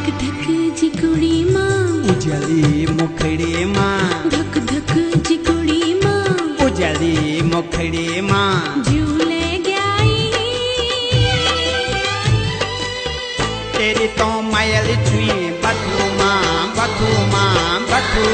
धक धक जी कुड़ी मां उजली मुखड़ी मां धक धक जी कुड़ी मां उजली मुखड़ी मां झूले गई तेरी तो मायल छुई बथू मां बथू मां बथू